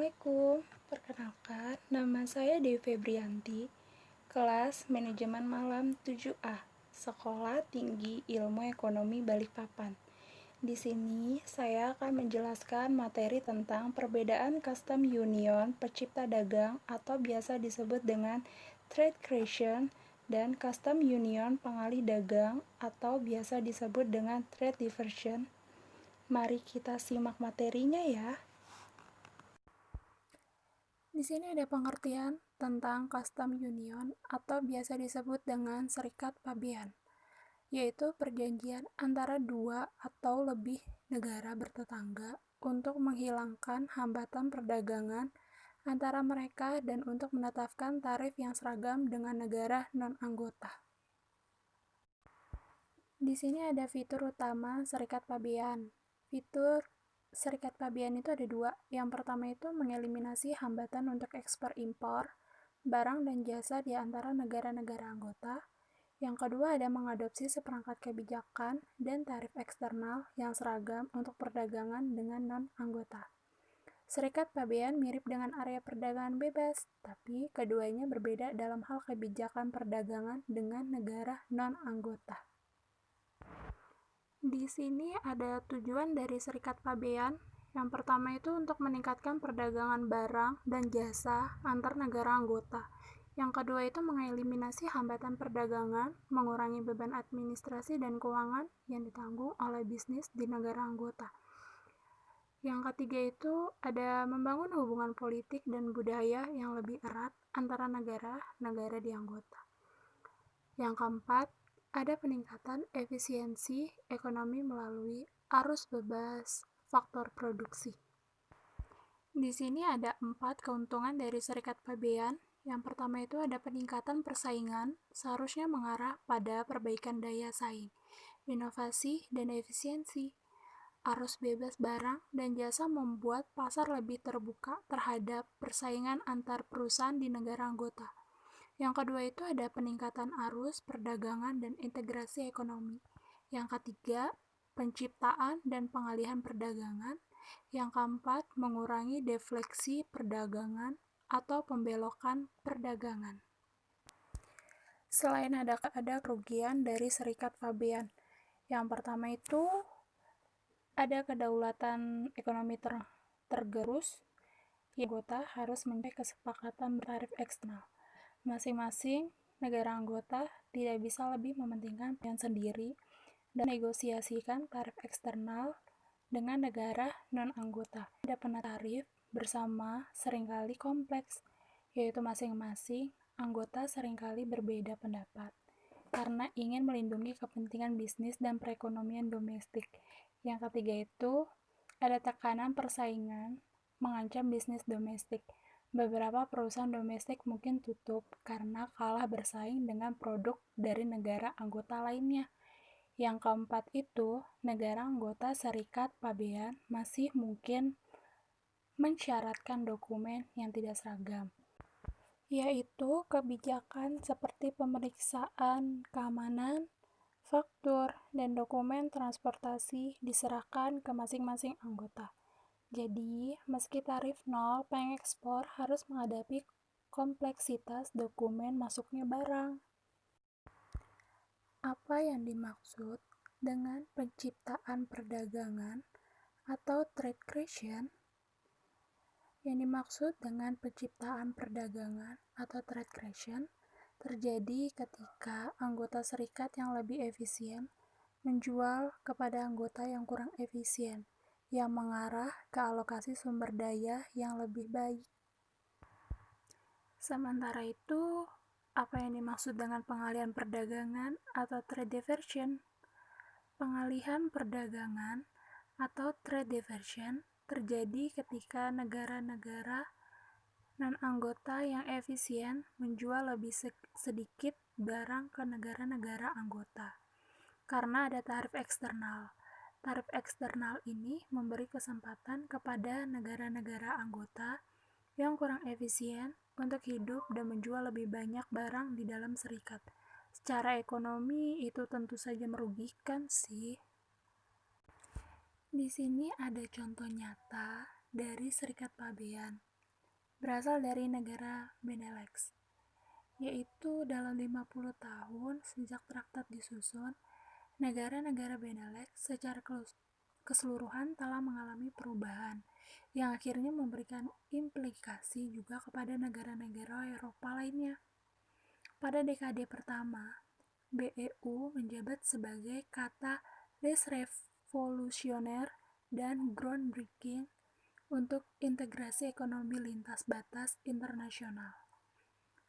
Assalamualaikum, perkenalkan nama saya Dewi Febrianti, kelas Manajemen Malam 7A, Sekolah Tinggi Ilmu Ekonomi Balikpapan. Di sini saya akan menjelaskan materi tentang perbedaan custom union pencipta dagang atau biasa disebut dengan trade creation dan custom union pengalih dagang atau biasa disebut dengan trade diversion. Mari kita simak materinya ya. Di sini ada pengertian tentang custom union atau biasa disebut dengan serikat pabean, yaitu perjanjian antara dua atau lebih negara bertetangga untuk menghilangkan hambatan perdagangan antara mereka dan untuk menetapkan tarif yang seragam dengan negara non-anggota. Di sini ada fitur utama serikat pabean. Fitur serikat pabean itu ada dua. Yang pertama itu mengeliminasi hambatan untuk ekspor-impor barang dan jasa di antara negara-negara anggota. Yang kedua ada mengadopsi seperangkat kebijakan dan tarif eksternal yang seragam untuk perdagangan dengan non-anggota. Serikat pabean mirip dengan area perdagangan bebas, tapi keduanya berbeda dalam hal kebijakan perdagangan dengan negara non-anggota. Di sini ada tujuan dari serikat pabean. Yang pertama itu untuk meningkatkan perdagangan barang dan jasa antar negara anggota. Yang kedua itu mengeliminasi hambatan perdagangan, mengurangi beban administrasi dan keuangan yang ditanggung oleh bisnis di negara anggota. Yang ketiga itu ada membangun hubungan politik dan budaya yang lebih erat antara negara-negara di anggota. Yang keempat, ada peningkatan efisiensi ekonomi melalui arus bebas faktor produksi. Di sini ada 4 keuntungan dari serikat pabean. Yang pertama itu ada peningkatan persaingan, seharusnya mengarah pada perbaikan daya saing, inovasi, dan efisiensi. Arus bebas barang dan jasa membuat pasar lebih terbuka terhadap persaingan antar perusahaan di negara anggota. Yang kedua itu ada peningkatan arus perdagangan dan integrasi ekonomi. Yang ketiga, penciptaan dan pengalihan perdagangan. Yang keempat, mengurangi defleksi perdagangan atau pembelokan perdagangan. Selain ada kerugian dari serikat pabean. Yang pertama itu ada kedaulatan ekonomi tergerus. Anggota harus mencapai kesepakatan tarif eksternal. Masing-masing negara anggota tidak bisa lebih mementingkan kepentingan sendiri dan negosiasikan tarif eksternal dengan negara non-anggota. Ada tarif bersama seringkali kompleks, yaitu masing-masing anggota seringkali berbeda pendapat karena ingin melindungi kepentingan bisnis dan perekonomian domestik. Yang ketiga itu ada tekanan persaingan mengancam bisnis domestik. Beberapa perusahaan domestik mungkin tutup karena kalah bersaing dengan produk dari negara anggota lainnya. Yang keempat itu, negara anggota serikat pabean masih mungkin mensyaratkan dokumen yang tidak seragam, yaitu kebijakan seperti pemeriksaan keamanan, faktur, dan dokumen transportasi diserahkan ke masing-masing anggota. Jadi, meski tarif nol, pengekspor harus menghadapi kompleksitas dokumen masuknya barang. Apa yang dimaksud dengan penciptaan perdagangan atau trade creation? Yang dimaksud dengan penciptaan perdagangan atau trade creation terjadi ketika anggota serikat yang lebih efisien menjual kepada anggota yang kurang efisien, yang mengarah ke alokasi sumber daya yang lebih baik. Sementara itu, apa yang dimaksud dengan pengalihan perdagangan atau trade diversion? Pengalihan perdagangan atau trade diversion terjadi ketika negara-negara non-anggota yang efisien menjual lebih sedikit barang ke negara-negara anggota karena ada tarif eksternal. Tarif eksternal ini memberi kesempatan kepada negara-negara anggota yang kurang efisien untuk hidup dan menjual lebih banyak barang di dalam serikat. Secara ekonomi itu tentu saja merugikan sih. Di sini ada contoh nyata dari serikat pabean. berasal dari negara Benelux, yaitu dalam 50 tahun sejak traktat disusun, negara-negara Benelux secara keseluruhan telah mengalami perubahan yang akhirnya memberikan implikasi juga kepada negara-negara Eropa lainnya. Pada dekade pertama, BEU menjabat sebagai katalis revolusioner dan groundbreaking untuk integrasi ekonomi lintas batas internasional.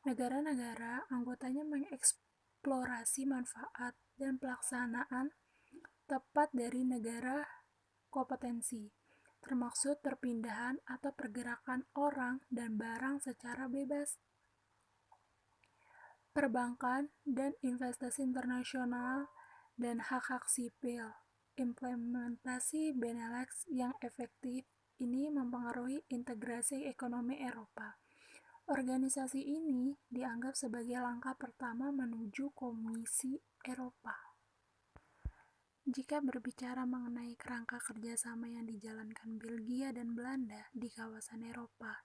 Negara-negara anggotanya mengeksplorasi manfaat dan pelaksanaan tepat dari negara kompetensi, termaksud perpindahan atau pergerakan orang dan barang secara bebas, perbankan dan investasi internasional, dan hak-hak sipil. Implementasi Benelux yang efektif ini mempengaruhi integrasi ekonomi Eropa. Organisasi ini dianggap sebagai langkah pertama menuju Komisi Eropa. Jika berbicara mengenai kerangka kerjasama yang dijalankan Belgia dan Belanda di kawasan Eropa,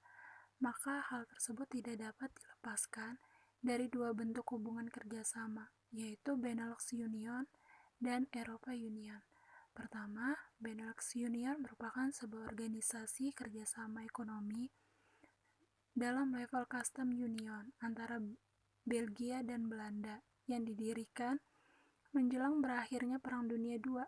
maka hal tersebut tidak dapat dilepaskan dari dua bentuk hubungan kerjasama, yaitu Benelux Union dan Eropa Union. Pertama, Benelux Union merupakan sebuah organisasi kerjasama ekonomi dalam level custom union antara Belgia dan Belanda yang didirikan menjelang berakhirnya Perang Dunia II,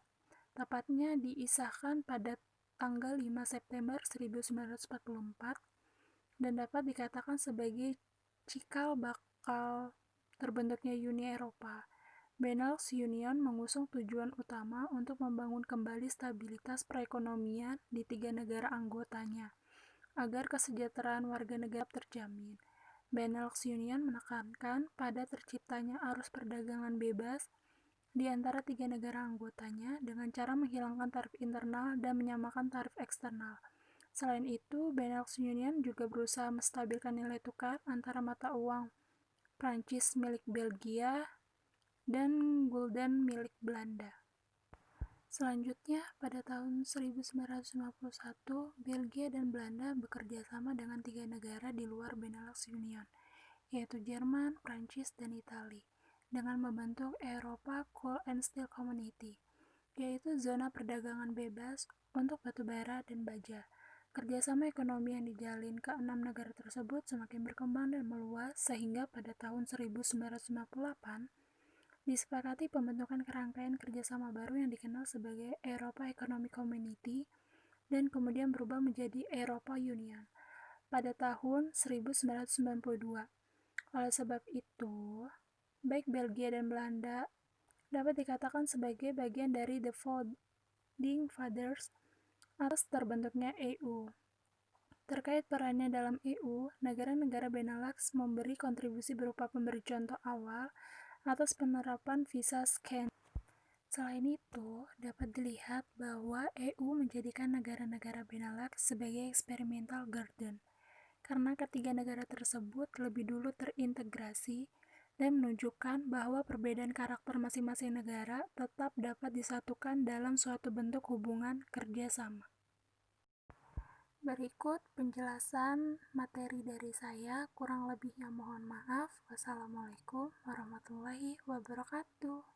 tepatnya diisahkan pada tanggal 5 September 1944 dan dapat dikatakan sebagai cikal bakal terbentuknya Uni Eropa. Benelux Union mengusung tujuan utama untuk membangun kembali stabilitas perekonomian di tiga negara anggotanya, agar kesejahteraan warga negara terjamin. Benelux Union menekankan pada terciptanya arus perdagangan bebas di antara tiga negara anggotanya dengan cara menghilangkan tarif internal dan menyamakan tarif eksternal. Selain itu, Benelux Union juga berusaha menstabilkan nilai tukar antara mata uang Prancis milik Belgia dan gulden milik Belanda. Selanjutnya, pada tahun 1951, Belgia dan Belanda bekerja sama dengan tiga negara di luar Benelux Union, yaitu Jerman, Prancis, dan Italia, dengan membentuk Eropa Coal and Steel Community, yaitu zona perdagangan bebas untuk batu bara dan baja. Kerjasama ekonomi yang dijalin ke 6 negara tersebut semakin berkembang dan meluas sehingga pada tahun 1958 disepakati pembentukan kerangkaian kerjasama baru yang dikenal sebagai Eropa Economic Community dan kemudian berubah menjadi Eropa Union pada tahun 1992. Oleh sebab itu, baik Belgia dan Belanda dapat dikatakan sebagai bagian dari the founding fathers atas terbentuknya EU. Terkait perannya dalam EU, negara-negara Benelux memberi kontribusi berupa pemberi contoh awal atas penerapan visa scan. Selain itu, dapat dilihat bahwa EU menjadikan negara-negara Benelux sebagai experimental garden, karena ketiga negara tersebut lebih dulu terintegrasi dan menunjukkan bahwa perbedaan karakter masing-masing negara tetap dapat disatukan dalam suatu bentuk hubungan kerjasama. Berikut penjelasan materi dari saya, kurang lebihnya mohon maaf. Wassalamualaikum warahmatullahi wabarakatuh.